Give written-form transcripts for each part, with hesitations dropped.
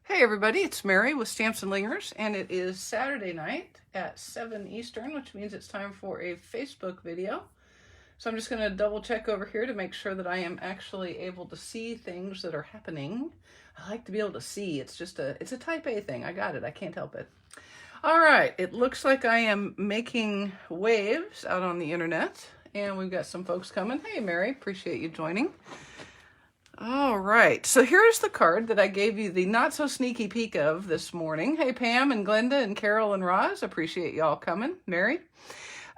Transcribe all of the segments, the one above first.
Hey everybody, it's Mary with Stamps-N-Lingers, and it is Saturday night at 7 Eastern, which means it's time for a Facebook video. So I'm just going to double check over here to make sure that I am actually able to see things that are happening. I like to be able to see. It's a type A thing. I got it. I can't help it. All right, it looks like I am making waves out on the internet, and we've got some folks coming. Hey Mary, appreciate you joining. All right, so here's the card that I gave you the not so sneaky peek of this morning. Hey Pam and Glenda and Carol and Roz, appreciate y'all coming. Mary.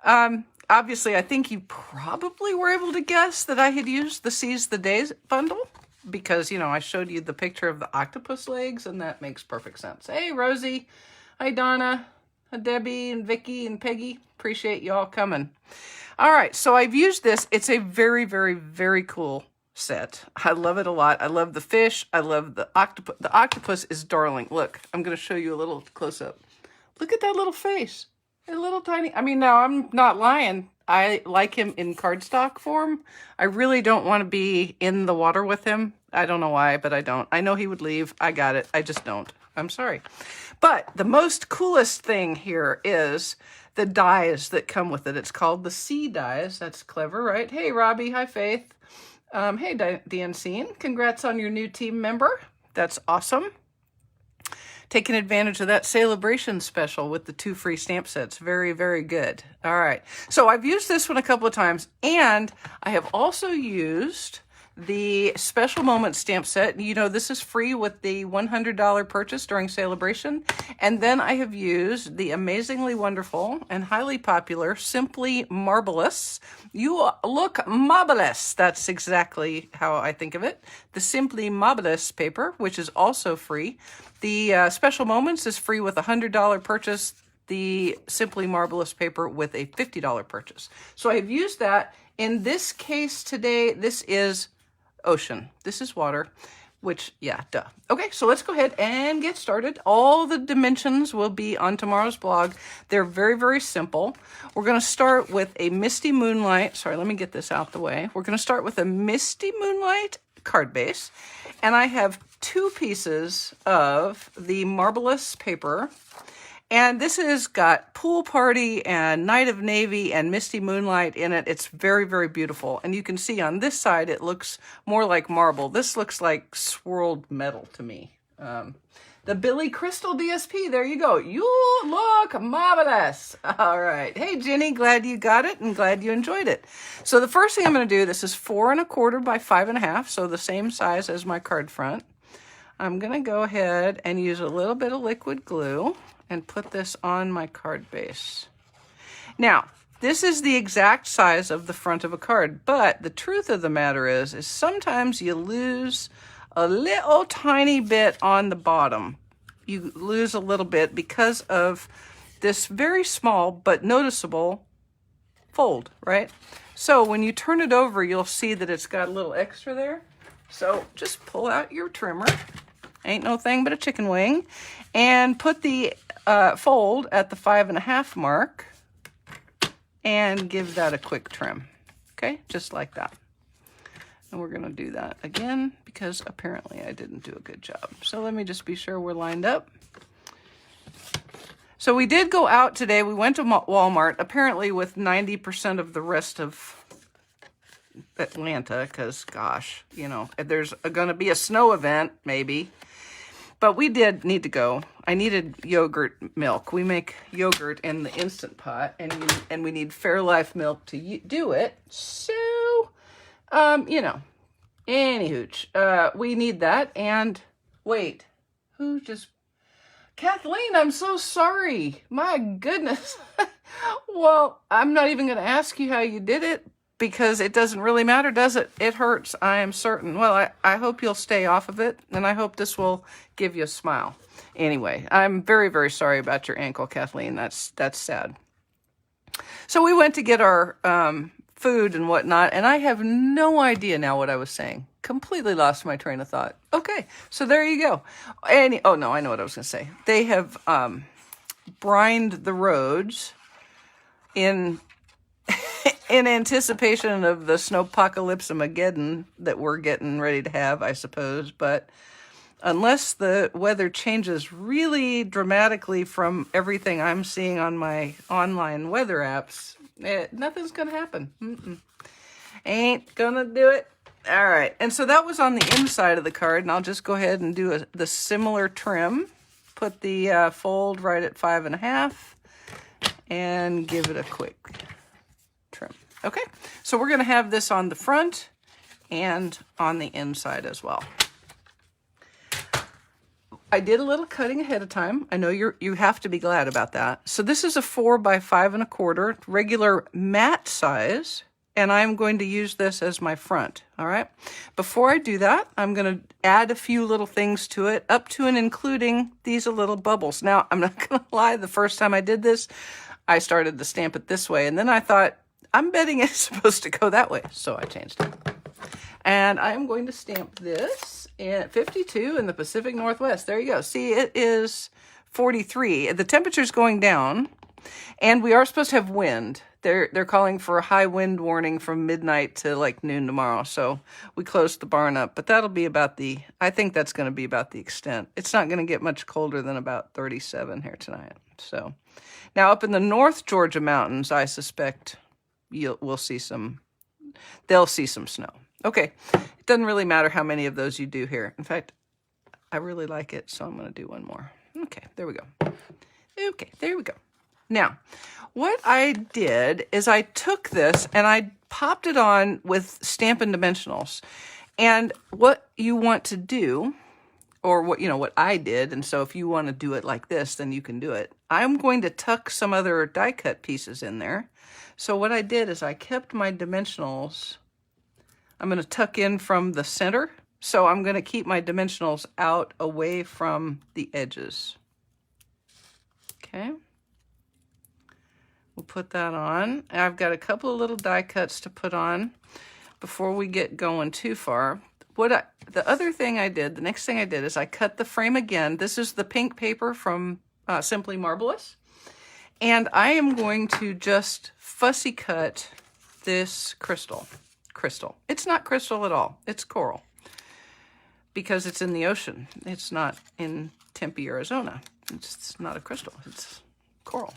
Obviously, I think you probably were able to guess that I had used the Seize the Days bundle because, you know, I showed you the picture of the octopus legs and that makes perfect sense. Hey Rosie, hi Donna, hi Debbie and Vicky and Peggy, appreciate y'all coming. All right, so I've used this. It's a very, very, very cool set. I love it a lot. I love the fish. I love the octopus. The octopus is darling. Look, I'm going to show you a little close up. Look at that little face. A little tiny. I mean, now I'm not lying. I like him in cardstock form. I really don't want to be in the water with him. I don't know why, but I don't. I know he would leave. I got it. I just don't. I'm sorry. But the most coolest thing here is the dies that come with it. It's called the sea dies. That's clever, right? Hey, Robbie. Hi, Faith. Hey, DNC, congrats on your new team member. That's awesome. Taking advantage of that celebration special with the 2 free stamp sets. Very, very good. All right. So I've used this one a couple of times, and I have also used the Special Moment stamp set. You know, this is free with the $100 purchase during celebration. And then I have used the amazingly wonderful and highly popular Simply Marbelous. You look marvelous. That's exactly how I think of it. The Simply Marbelous paper, which is also free. The Special Moments is free with a $100 purchase. The Simply Marbelous paper with a $50 purchase. So I've used that. In this case today, this is ocean. This is water, which, yeah, duh. Okay, so let's go ahead and get started. All the dimensions will be on tomorrow's blog. They're very, very simple. We're going to start with a Misty Moonlight. Sorry, let me get this out the way. We're going to start with a Misty Moonlight card base, and I have 2 pieces of the Marbelous paper. And this has got Pool Party and Night of Navy and Misty Moonlight in it. It's very, very beautiful. And you can see on this side, it looks more like marble. This looks like swirled metal to me. The Billy Crystal DSP, there you go. You look marvelous. All right. Hey, Jenny, glad you got it and glad you enjoyed it. So the first thing I'm going to do, this is 4 1/4 by 5 1/2, so the same size as my card front. I'm going to go ahead and use a little bit of liquid glue and put this on my card base. Now, this is the exact size of the front of a card, but the truth of the matter is sometimes you lose a little tiny bit on the bottom. You lose a little bit because of this very small but noticeable fold, right? So when you turn it over, you'll see that it's got a little extra there. So just pull out your trimmer. Ain't no thing but a chicken wing. And put the fold at the 5 1/2 mark and give that a quick trim. Okay, just like that. And we're going to do that again because apparently I didn't do a good job. So let me just be sure we're lined up. So we did go out today. We went to Walmart, apparently with 90% of the rest of Atlanta because, gosh, you know, there's going to be a snow event, maybe. But we did need to go. I needed yogurt milk. We make yogurt in the Instant Pot, and we need Fairlife milk to do it. So, you know, any hooch. We need that. And wait, who just... Kathleen, I'm so sorry. My goodness. Well, I'm not even going to ask you how you did it, because it doesn't really matter, does it? It hurts, I am certain. Well, I hope you'll stay off of it, and I hope this will give you a smile. Anyway, I'm very, very sorry about your ankle, Kathleen. That's sad. So we went to get our food and whatnot, and I have no idea now what I was saying. Completely lost my train of thought. Okay, so there you go. Oh, no, I know what I was going to say. They have brined the roads in anticipation of the snowpocalypse-mageddon that we're getting ready to have, I suppose. But unless the weather changes really dramatically from everything I'm seeing on my online weather apps, nothing's gonna happen. Ain't gonna do it. All right, and so that was on the inside of the card, and I'll just go ahead and do the similar trim. Put the fold right at 5.5 and give it a quick trim. Okay, so we're gonna have this on the front and on the inside as well. I did a little cutting ahead of time. I know you have to be glad about that. So this is a 4 by 5.25 regular matte size, and I'm going to use this as my front. All right. Before I do that, I'm going to add a few little things to it, up to and including these little bubbles. Now, I'm not going to lie. The first time I did this, I started to stamp it this way, and then I thought, I'm betting it's supposed to go that way, so I changed it. And I'm going to stamp this at 52 in the Pacific Northwest. There you go. See, it is 43. The temperature's going down, and we are supposed to have wind. They're calling for a high wind warning from midnight to like noon tomorrow. So we closed the barn up, but that'll be about I think that's going to be about the extent. It's not going to get much colder than about 37 here tonight. So now up in the North Georgia mountains, I suspect they'll see some snow. Okay, it doesn't really matter how many of those you do here. In fact, I really like it, so I'm going to do one more. Okay, there we go. Okay, there we go. Now, what I did is I took this and I popped it on with Stampin' Dimensionals. And what you want to do, or what I did, and so if you want to do it like this, then you can do it. I'm going to tuck some other die cut pieces in there. So what I did is I kept my dimensionals. I'm going to tuck in from the center. So I'm going to keep my dimensionals out away from the edges. Okay. We'll put that on. I've got a couple of little die cuts to put on before we get going too far. The other thing I did, the next thing I did is I cut the frame again. This is the pink paper from Simply Marbelous. And I am going to just fussy cut this crystal. It's not crystal at all. It's coral. Because it's in the ocean. It's not in Tempe, Arizona. It's not a crystal. It's coral.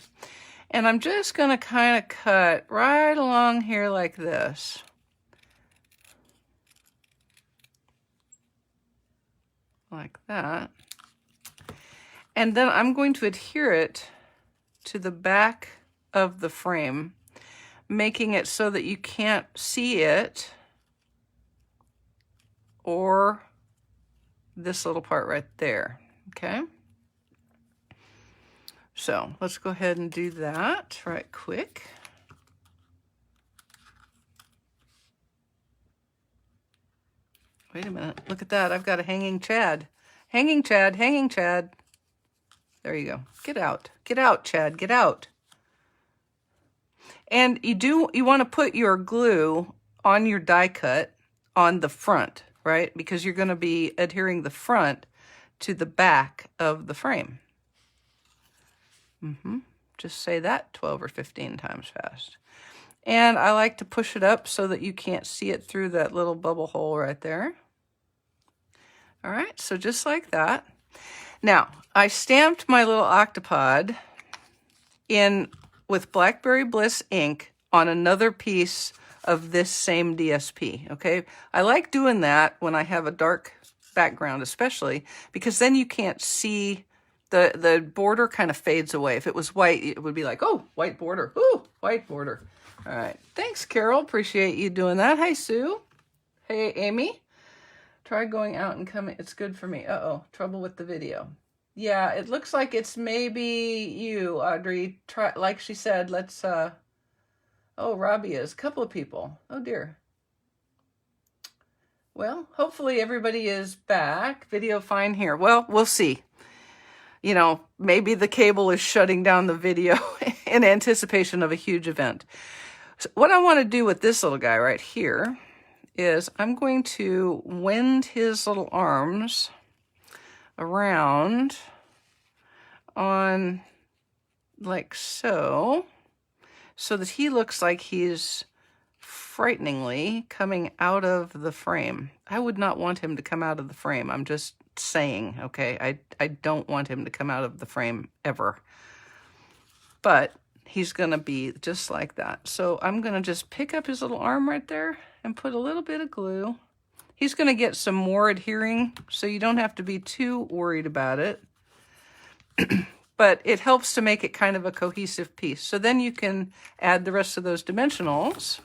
And I'm just going to kind of cut right along here like this. Like that. And then I'm going to adhere it to the back of the frame, making it so that you can't see it or this little part right there. Okay? So let's go ahead and do that right quick. Wait a minute. Look at that. I've got a hanging Chad. Hanging Chad, hanging Chad. There you go. Get out. Get out, Chad. Get out. And you want to put your glue on your die cut on the front, right? Because you're going to be adhering the front to the back of the frame. Just say that 12 or 15 times fast. And I like to push it up so that you can't see it through that little bubble hole right there. All right, so just like that. Now, I stamped my little octopod with Blackberry Bliss ink on another piece of this same DSP, okay? I like doing that when I have a dark background especially, because then you can't see the border kind of fades away. If it was white, it would be like, oh, white border. Ooh, white border. All right. Thanks, Carol. Appreciate you doing that. Hi, Sue. Hey, Amy. Try going out and coming. It's good for me. Uh-oh. Trouble with the video. Yeah, it looks like it's maybe you, Audrey. Try, like she said, let's... Oh, Robbie is. A couple of people. Oh, dear. Well, hopefully everybody is back. Video fine here. Well, we'll see. You know, maybe the cable is shutting down the video in anticipation of a huge event. So what I want to do with this little guy right here is I'm going to wend his little arms around on like so that he looks like he's frighteningly coming out of the frame. I would not want him to come out of the frame. I'm just saying, okay? I don't want him to come out of the frame ever. But he's going to be just like that. So I'm going to just pick up his little arm right there and put a little bit of glue. He's going to get some more adhering, so you don't have to be too worried about it. But it helps to make it kind of a cohesive piece. So then you can add the rest of those dimensionals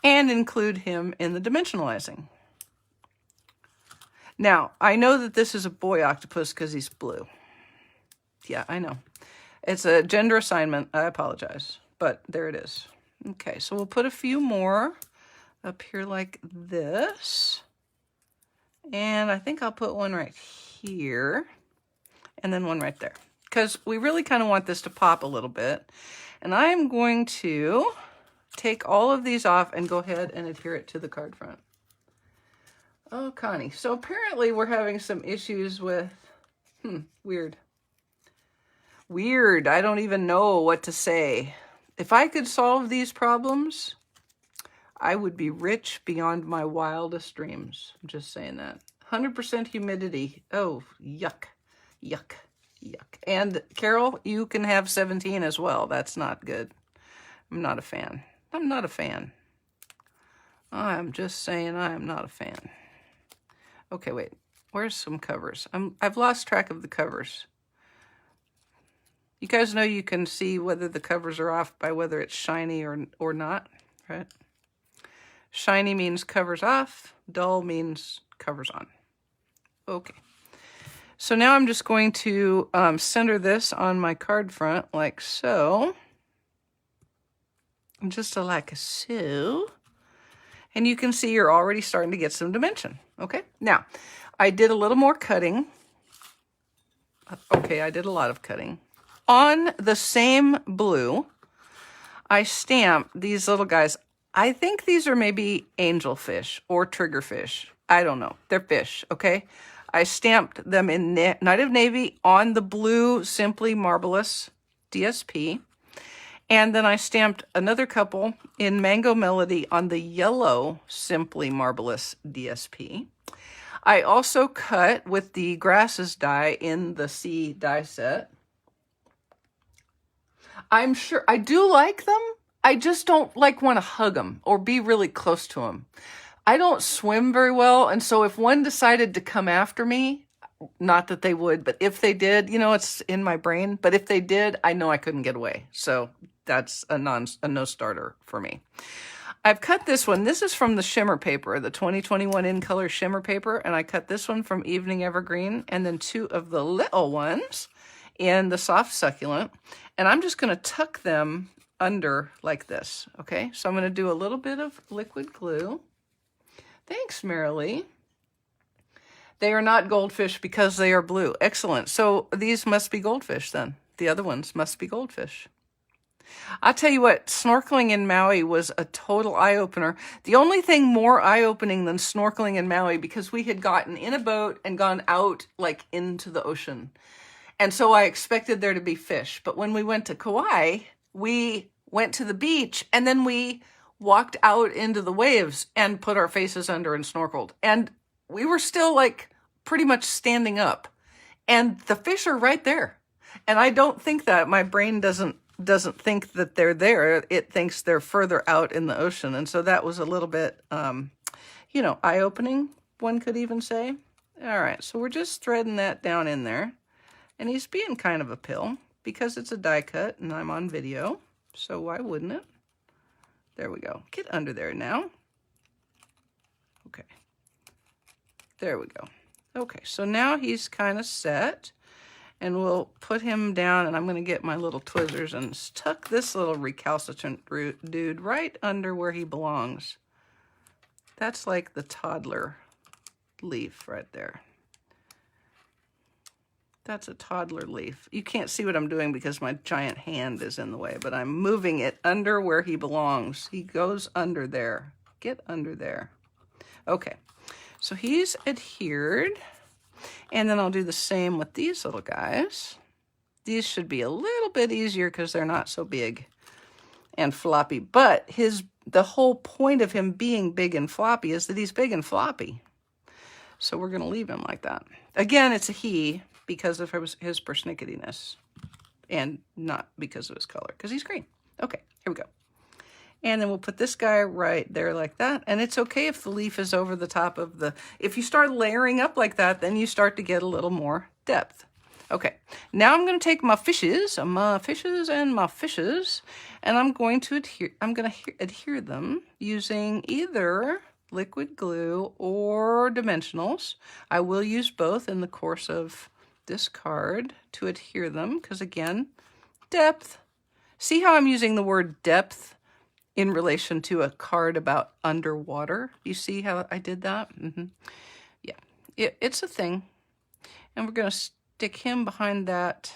and include him in the dimensionalizing. Now, I know that this is a boy octopus because he's blue. Yeah, I know. It's a gender assignment. I apologize, but there it is. Okay, so we'll put a few more up here like this. And I think I'll put one right here and then one right there, because we really kind of want this to pop a little bit. And I'm going to take all of these off and go ahead and adhere it to the card front. Oh, Connie. So apparently we're having some issues with, weird. Weird. I don't even know what to say. If I could solve these problems, I would be rich beyond my wildest dreams. I'm just saying that. 100% humidity. Oh, yuck. Yuck. Yuck. And Carol, you can have 17 as well. That's not good. I'm not a fan. I'm not a fan. I'm just saying I am not a fan. Okay, wait. Where's some covers? I've lost track of the covers. You guys know you can see whether the covers are off by whether it's shiny or not, right? Shiny means covers off. Dull means covers on. Okay. So now I'm just going to center this on my card front like so. Just like so. And you can see you're already starting to get some dimension. Okay. Now, I did a little more cutting. Okay, I did a lot of cutting. On the same blue, I stamped these little guys. I think these are maybe angelfish or triggerfish. I don't know. They're fish, okay? I stamped them in Night of Navy on the blue Simply Marbelous DSP. And then I stamped another couple in Mango Melody on the yellow Simply Marbelous DSP. I also cut with the Grasses die in the C die set. I'm sure I do like them. I just don't want to hug them or be really close to them. I don't swim very well, and so if one decided to come after me, not that they would, but if they did, it's in my brain, but if they did, I know I couldn't get away. So that's a no-starter for me. I've cut this one. This is from the shimmer paper, the 2021 In Color shimmer paper, and I cut this one from Evening Evergreen, and then two of the little ones in the Soft Succulent, and I'm just going to tuck them under like this, okay? So I'm going to do a little bit of liquid glue. Thanks, Marilee. They are not goldfish because they are blue. Excellent. So these must be goldfish then. The other ones must be goldfish. I'll tell you what, snorkeling in Maui was a total eye-opener. The only thing more eye-opening than snorkeling in Maui, because we had gotten in a boat and gone out into the ocean. And so I expected there to be fish. But when we went to Kauai, we went to the beach and then we walked out into the waves and put our faces under and snorkeled. And we were still pretty much standing up. And the fish are right there. And I don't think that. My brain doesn't think that they're there. It thinks they're further out in the ocean. And so that was a little bit, eye-opening, one could even say. All right, so we're just threading that down in there. And he's being kind of a pill because it's a die cut and I'm on video. So why wouldn't it? There we go. Get under there now. Okay. There we go. Okay, so now he's kind of set. And we'll put him down, and I'm going to get my little tweezers and tuck this little recalcitrant dude right under where he belongs. That's like the toddler leaf right there. That's a toddler leaf. You can't see what I'm doing because my giant hand is in the way, but I'm moving it under where he belongs. He goes under there. Get under there. Okay, so he's adhered. And then I'll do the same with these little guys. These should be a little bit easier because they're not so big and floppy. But the whole point of him being big and floppy is that he's big and floppy. So we're going to leave him like that. Again, it's a he because of his persnicketiness and not because of his color, because he's green. Okay, here we go. And then we'll put this guy right there like that. And it's okay if the leaf is over the top of the... If you start layering up like that, then you start to get a little more depth. Okay, now I'm going to take my fishes, and my fishes, and I'm going to adhere them using either liquid glue or dimensionals. I will use both in the course of this card to adhere them, because again, depth. See how I'm using the word depth in relation to a card about underwater? You see how I did that? Yeah, it's a thing. And we're going to stick him behind that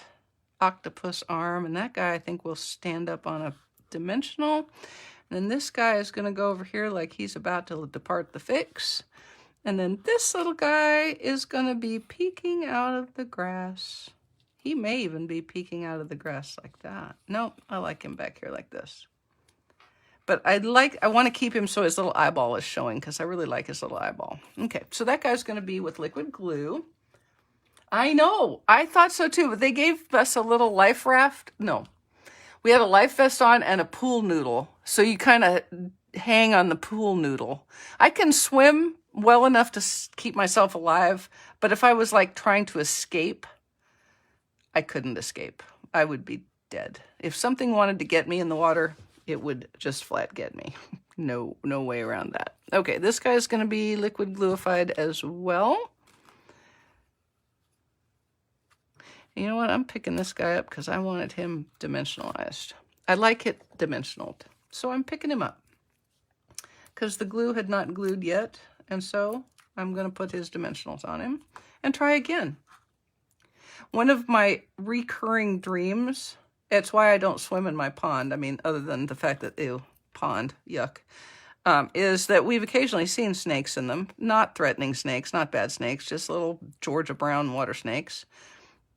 octopus arm, and that guy I think will stand up on a dimensional. And then this guy is going to go over here like he's about to depart the fix. And then this little guy is going to be peeking out of the grass. He may even be peeking out of the grass like that. Nope, I like him back here like this. But I want to keep him so his little eyeball is showing, because I really like his little eyeball. Okay, so that guy's going to be with liquid glue. I know, I thought so too, but they gave us a little life raft. No, we had a life vest on and a pool noodle. So you kind of hang on the pool noodle. I can swim well enough to keep myself alive, but if I was like trying to escape, I couldn't escape. I would be dead. If something wanted to get me in the water, it would just flat get me. No way around that. Okay, this guy's going to be liquid gluified as well. You know what? I'm picking this guy up because I wanted him dimensionalized. I like it dimensionaled, so I'm picking him up because the glue had not glued yet, and so I'm going to put his dimensionals on him and try again. One of my recurring dreams, it's why I don't swim in my pond, I mean, other than the fact that, ew, pond, yuck, is that we've occasionally seen snakes in them. Not threatening snakes, not bad snakes, just little Georgia brown water snakes.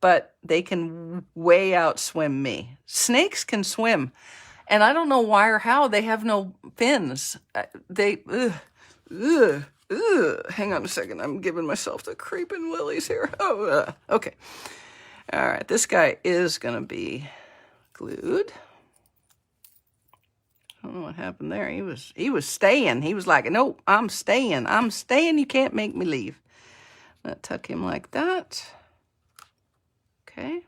But they can way outswim me. Snakes can swim, and I don't know why or how. They have no fins. Hang on a second. I'm giving myself the creeping willies here. Okay. All right, this guy is going to be glued. I don't know what happened there. He was staying. He was like, no, I'm staying. I'm staying. You can't make me leave. I'm going to tuck him like that. Okay.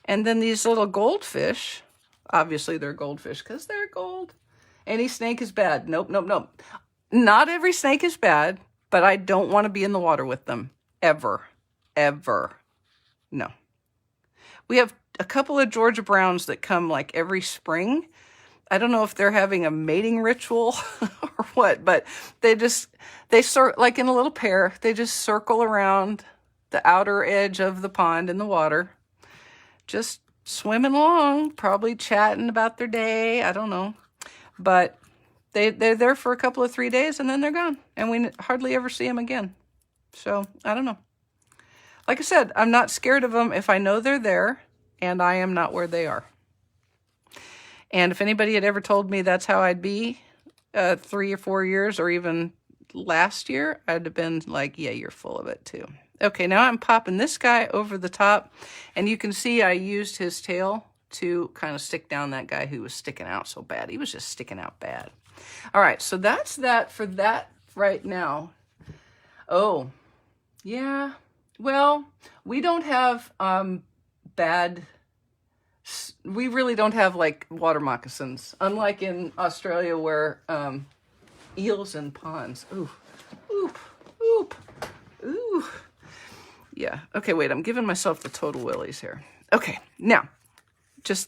And then these little goldfish, obviously they're goldfish because they're gold. Any snake is bad. Nope, nope, nope. Not every snake is bad, but I don't want to be in the water with them. Ever. Ever. No. We have a couple of Georgia Browns that come like every spring. I don't know if they're having a mating ritual or what, but they like in a little pair, they just circle around the outer edge of the pond in the water, just swimming along, probably chatting about their day. I don't know, but they're there for a couple of 3 days and then they're gone, and we hardly ever see them again. So I don't know. Like I said, I'm not scared of them if I know they're there and I am not where they are. And if anybody had ever told me that's how I'd be 3 or 4 years or even last year, I'd have been like, yeah, you're full of it too. Okay, now I'm popping this guy over the top, and you can see I used his tail to kind of stick down that guy who was sticking out so bad. He was just sticking out bad. All right, so that's that for that right now. Oh, yeah. Well, we don't have we really don't have like water moccasins, unlike in Australia where eels in ponds. Ooh, oop, oop, ooh. Yeah, okay, wait, I'm giving myself the total willies here. Okay, now,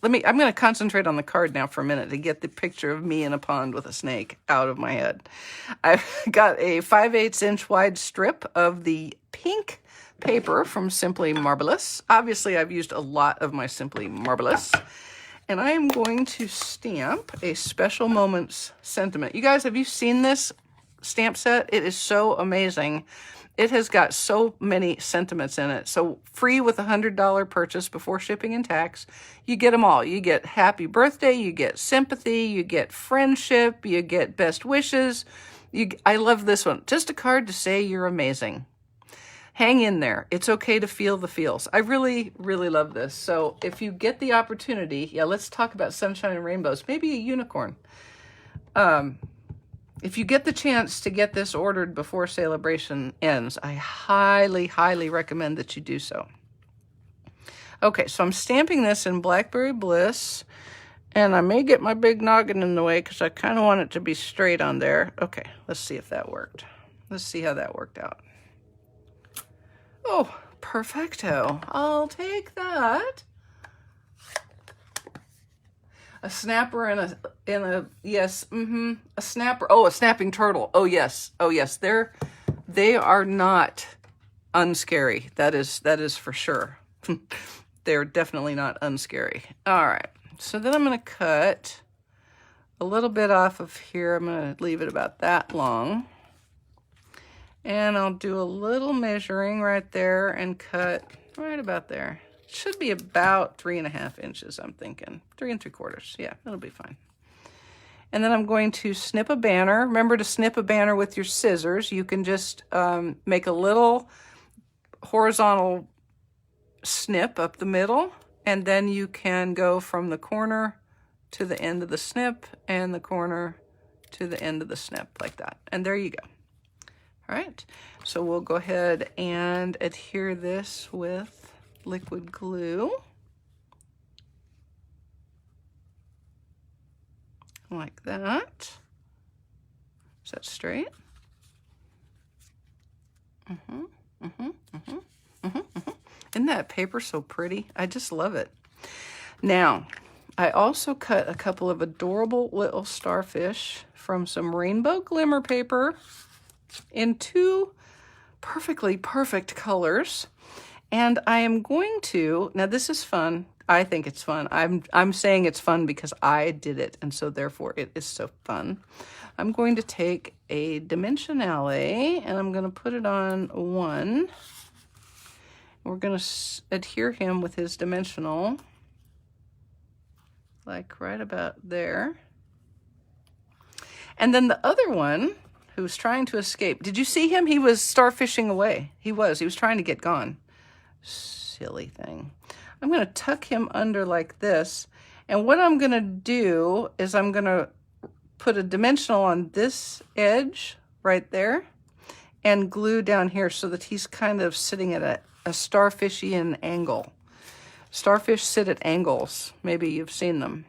I'm going to concentrate on the card now for a minute to get the picture of me in a pond with a snake out of my head. I've got a 5/8 inch wide strip of the pink paper from Simply Marbelous. Obviously, I've used a lot of my Simply Marbelous. And I am going to stamp a Special Moments sentiment. You guys, have you seen this stamp set? It is so amazing. it has got so many sentiments in it. So free with a $100 purchase before shipping and tax. You get them all. You get happy birthday, you get sympathy, you get friendship, you get best wishes. I love this one. Just a card to say you're amazing. Hang in there. It's okay to feel the feels. I really, really love this. So if you get the opportunity, yeah, let's talk about sunshine and rainbows. Maybe a unicorn. If you get the chance to get this ordered before celebration ends, I highly, highly recommend that you do so. Okay, so I'm stamping this in Blackberry Bliss, and I may get my big noggin in the way because I kind of want it to be straight on there. Okay, let's see if that worked. Let's see how that worked out. Oh, perfecto. I'll take that. A snapper and a yes, a snapper. Oh, a snapping turtle. Oh yes, they are not unscary. That is for sure. They're definitely not unscary. All right, so then I'm gonna cut a little bit off of here. I'm gonna leave it about that long, and I'll do a little measuring right there and cut right about there. Should be about 3.5 inches, I'm thinking. 3 3/4. Yeah, that'll be fine. And then I'm going to snip a banner. Remember to snip a banner with your scissors. You can just make a little horizontal snip up the middle, and then you can go from the corner to the end of the snip and the corner to the end of the snip like that. And there you go. All right, so we'll go ahead and adhere this with liquid glue. Like that. Is that straight? Isn't that paper so pretty? I just love it. Now, I also cut a couple of adorable little starfish from some rainbow glimmer paper in 2 perfectly perfect colors. And I am going to, now this is fun. I think it's fun. I'm saying it's fun because I did it, and so therefore it is so fun. I'm going to take a Dimensionale and I'm going to put it on 1. We're going to adhere him with his dimensional, like right about there. And then the other one, who's trying to escape. Did you see him? He was starfishing away. He was trying to get gone. Silly thing. I'm going to tuck him under like this. And what I'm going to do is I'm going to put a dimensional on this edge right there and glue down here so that he's kind of sitting at a starfishian angle. Starfish sit at angles. Maybe you've seen them.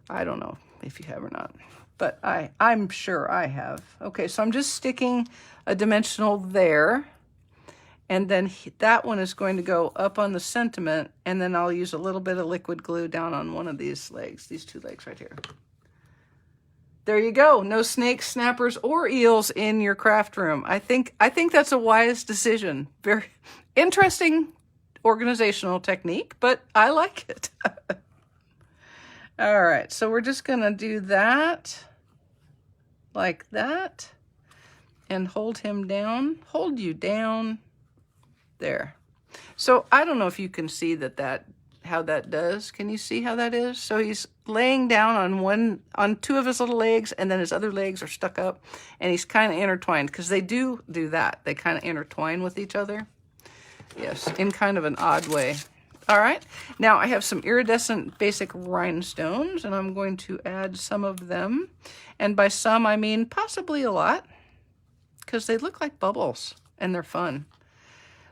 I don't know if you have or not, but I'm sure I have. Okay, so I'm just sticking a dimensional there. And then that one is going to go up on the sentiment, and then I'll use a little bit of liquid glue down on one of these legs, these 2 legs right here. There you go. No snakes, snappers, or eels in your craft room. I think that's a wise decision. Very interesting organizational technique, but I like it. All right, so we're just gonna do that like that and hold him down, hold you down. There. So I don't know if you can see how that does. Can you see how that is? So he's laying down on 2 of his little legs, and then his other legs are stuck up, and he's kind of intertwined because they do that. They kind of intertwine with each other. Yes, in kind of an odd way. All right. Now I have some iridescent basic rhinestones, and I'm going to add some of them. And by some, I mean possibly a lot, because they look like bubbles and they're fun.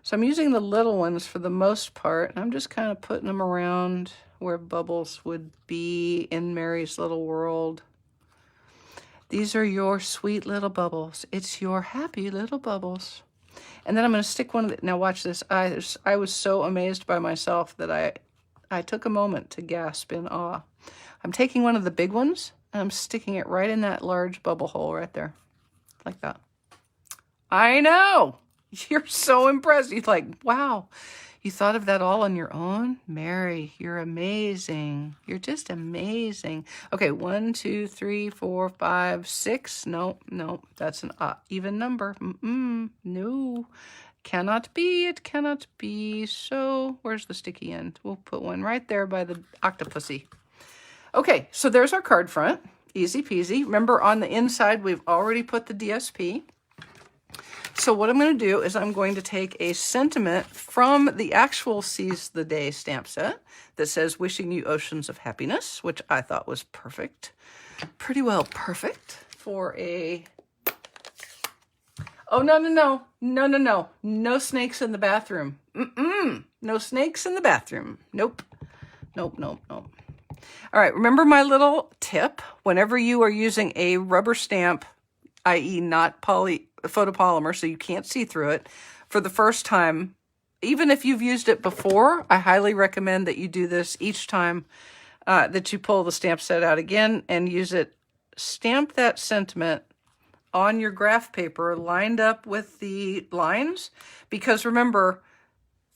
So I'm using the little ones for the most part, and I'm just kind of putting them around where bubbles would be in Mary's little world. These are your sweet little bubbles. It's your happy little bubbles. And then I'm going to stick one of the, now watch this. I was so amazed by myself that I took a moment to gasp in awe. I'm taking one of the big ones, and I'm sticking it right in that large bubble hole right there, like that. I know! You're so impressed. You're like, wow, You thought of that all on your own? Mary, you're amazing. You're just amazing. Okay, 1, 2, 3, 4, 5, 6. No, no, that's an even number. No, cannot be. It cannot be. So where's the sticky end? We'll put one right there by the octopussy. Okay, so there's our card front. Easy peasy. Remember, on the inside, we've already put the DSP. So what I'm going to do is I'm going to take a sentiment from the actual Seize the Day stamp set that says, wishing you oceans of happiness, which I thought was perfect. Pretty well perfect for a... Oh, no, no, no. No, no, no. No snakes in the bathroom. No snakes in the bathroom. Nope. Nope, nope, nope. All right, remember my little tip. Whenever you are using a rubber stamp, i.e. not photopolymer, so you can't see through it, for the first time, even if you've used it before, I highly recommend that you do this each time that you pull the stamp set out again and use it. Stamp that sentiment on your graph paper lined up with the lines, because remember,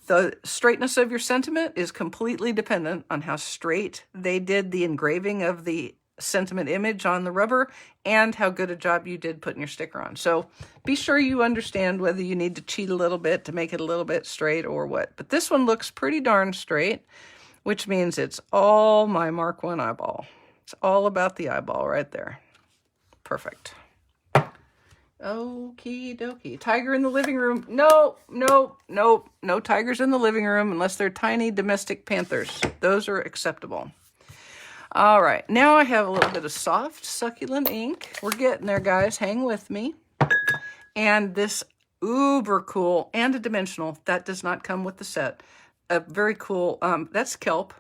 the straightness of your sentiment is completely dependent on how straight they did the engraving of the sentiment image on the rubber and how good a job you did putting your sticker on. So be sure you understand whether you need to cheat a little bit to make it a little bit straight or what. But this one looks pretty darn straight, which means it's all my Mark 1 eyeball. It's all about the eyeball right there. Perfect. Okie dokie. Tiger in the living room. No, no, no, no tigers in the living room unless they're tiny domestic panthers. Those are acceptable. All right, now I have a little bit of soft, succulent ink. We're getting there, guys. Hang with me. And this uber cool and a dimensional. That does not come with the set. A very cool, that's kelp.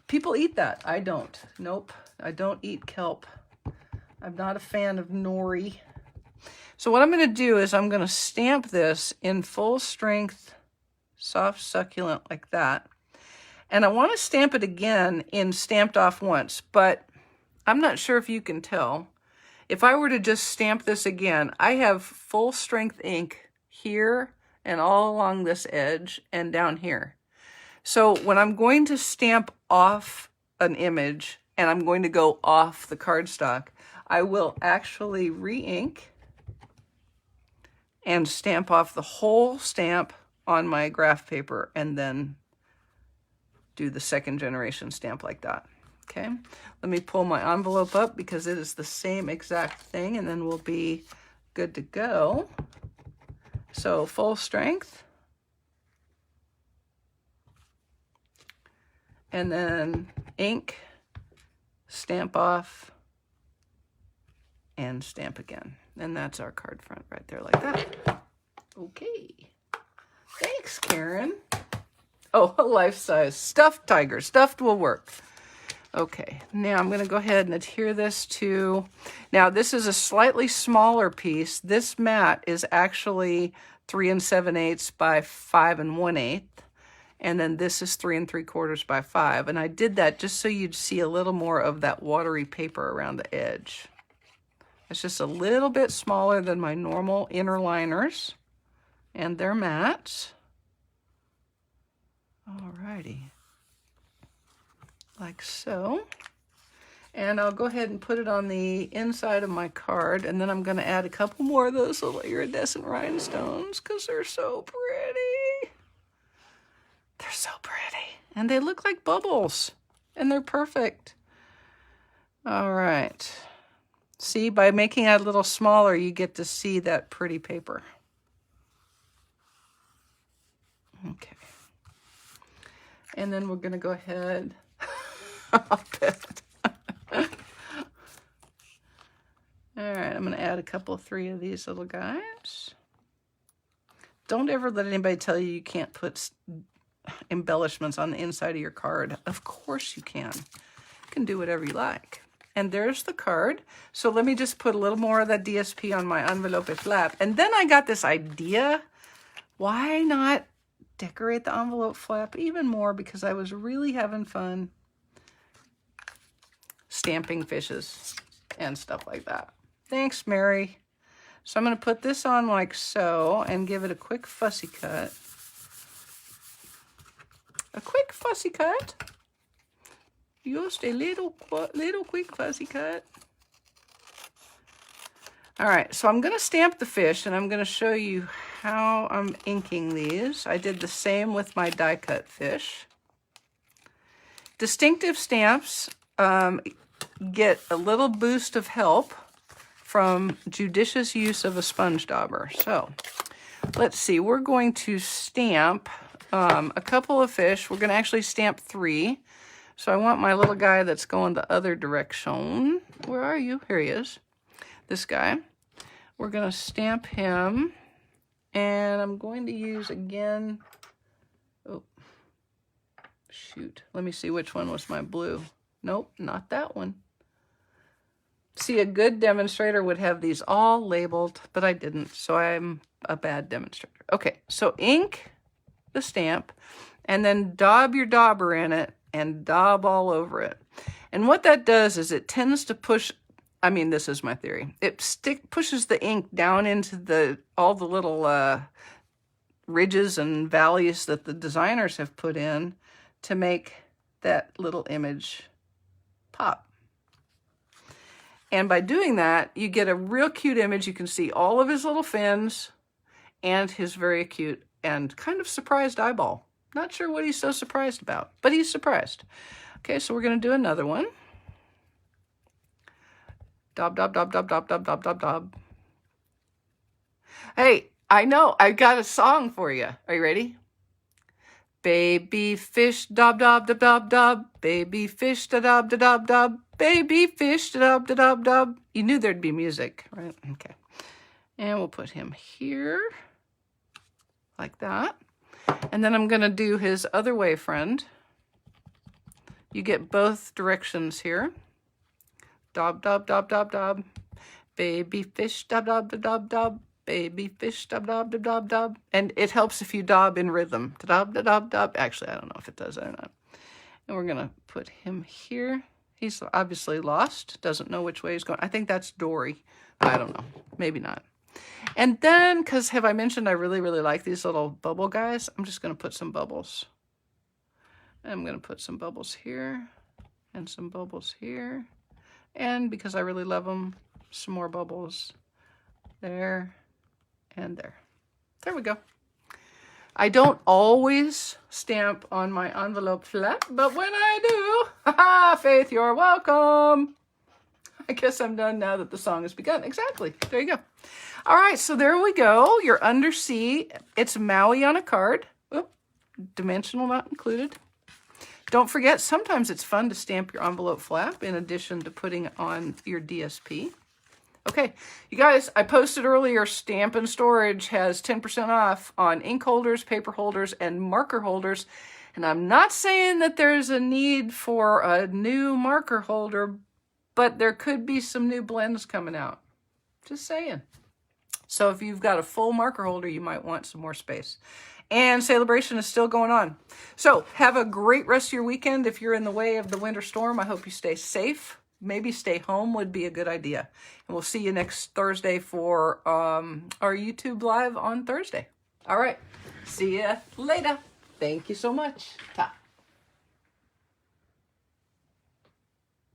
People eat that. I don't. Nope, I don't eat kelp. I'm not a fan of nori. So what I'm going to do is I'm going to stamp this in full strength, soft succulent like that. And I want to stamp it again in stamped off once, but I'm not sure if you can tell. If I were to just stamp this again, I have full strength ink here and all along this edge and down here. So when I'm going to stamp off an image and I'm going to go off the cardstock, I will actually re-ink and stamp off the whole stamp on my graph paper and then do the second generation stamp like that. Okay, let me pull my envelope up because it is the same exact thing, and then we'll be good to go. So full strength. And then ink, stamp off, and stamp again. And that's our card front right there like that. Okay. Thanks, Karen. Oh, a life size. Stuffed tiger. Stuffed will work. Okay, now I'm going to go ahead and adhere this to... Now, this is a slightly smaller piece. This mat is actually 3 7/8 by 5 1/8. And then this is 3 3/4 by 5. And I did that just so you'd see a little more of that watery paper around the edge. It's just a little bit smaller than my normal inner liners. And they're mats. Alrighty. Like so. And I'll go ahead and put it on the inside of my card. And then I'm going to add a couple more of those little iridescent rhinestones because they're so pretty. They're so pretty. And they look like bubbles. And they're perfect. All right. See, by making it a little smaller, you get to see that pretty paper. Okay. And then we're going to go ahead. All right, I'm going to add a couple, 3 of these little guys. Don't ever let anybody tell you you can't put embellishments on the inside of your card. Of course you can. You can do whatever you like. And there's the card. So let me just put a little more of that DSP on my envelope flap. And then I got this idea. Why not decorate the envelope flap even more? Because I was really having fun stamping fishes and stuff like that. Thanks, Mary. So I'm going to put this on like so and give it a quick fussy cut. a quick fussy cut. Just a little quick fussy cut. All right, so I'm going to stamp the fish, and I'm going to show you how I'm inking these. I did the same with my die cut fish. Distinctive stamps get a little boost of help from judicious use of a sponge dauber. So let's see, we're going to stamp a couple of fish. We're going to actually stamp 3. So I want my little guy that's going the other direction. Where are you? Here he is. This guy. We're going to stamp him. And I'm going to use again. Oh, shoot. Let me see which one was my blue. Nope, not that one. See, a good demonstrator would have these all labeled, but I didn't. So I'm a bad demonstrator. Okay, so ink the stamp and then daub your dauber in it and daub all over it. And what that does is it tends to push, I mean, this is my theory. It pushes the ink down into all the little ridges and valleys that the designers have put in to make that little image pop. And by doing that, you get a real cute image. You can see all of his little fins and his very cute and kind of surprised eyeball. Not sure what he's so surprised about, but he's surprised. Okay, so we're going to do another one. Daub, daub, daub, daub, daub, daub, daub, daub, daub. Hey, I know, I got a song for you. Are you ready? Baby fish, daub, daub, daub, daub, daub. Baby fish, da, daub, da, daub, daub. Baby fish, da, daub, da, daub, daub. You knew there'd be music, right? Okay. And we'll put him here, like that. And then I'm going to do his other way friend. You get both directions here. Daub, daub, daub, daub, daub. Baby fish, daub, daub, daub, daub, daub. Baby fish, daub, daub, daub, daub, daub. And it helps if you daub in rhythm. Daub, daub, daub, daub. Actually, I don't know if it does that or not. And we're going to put him here. He's obviously lost. Doesn't know which way he's going. I think that's Dory. I don't know. Maybe not. And then, because have I mentioned I really, really like these little bubble guys? I'm just going to put some bubbles. I'm going to put some bubbles here and some bubbles here. And because I really love them, some more bubbles there and there. There we go. I don't always stamp on my envelope flap, but when I do, haha, Faith, you're welcome. I guess I'm done now that the song has begun. Exactly. There you go. All right, so there we go. Your undersea. It's Maui on a card. Oop, dimensional not included. Don't forget, sometimes it's fun to stamp your envelope flap in addition to putting on your DSP. Okay, you guys, I posted earlier, Stampin' Storage has 10% off on ink holders, paper holders, and marker holders. And I'm not saying that there's a need for a new marker holder, but there could be some new blends coming out. Just saying. So if you've got a full marker holder, you might want some more space. And Celebration is still going on. So have a great rest of your weekend. If you're in the way of the winter storm, I hope you stay safe. Maybe stay home would be a good idea. And we'll see you next Thursday for our YouTube Live on Thursday. All right. See you later. Thank you so much. Ta.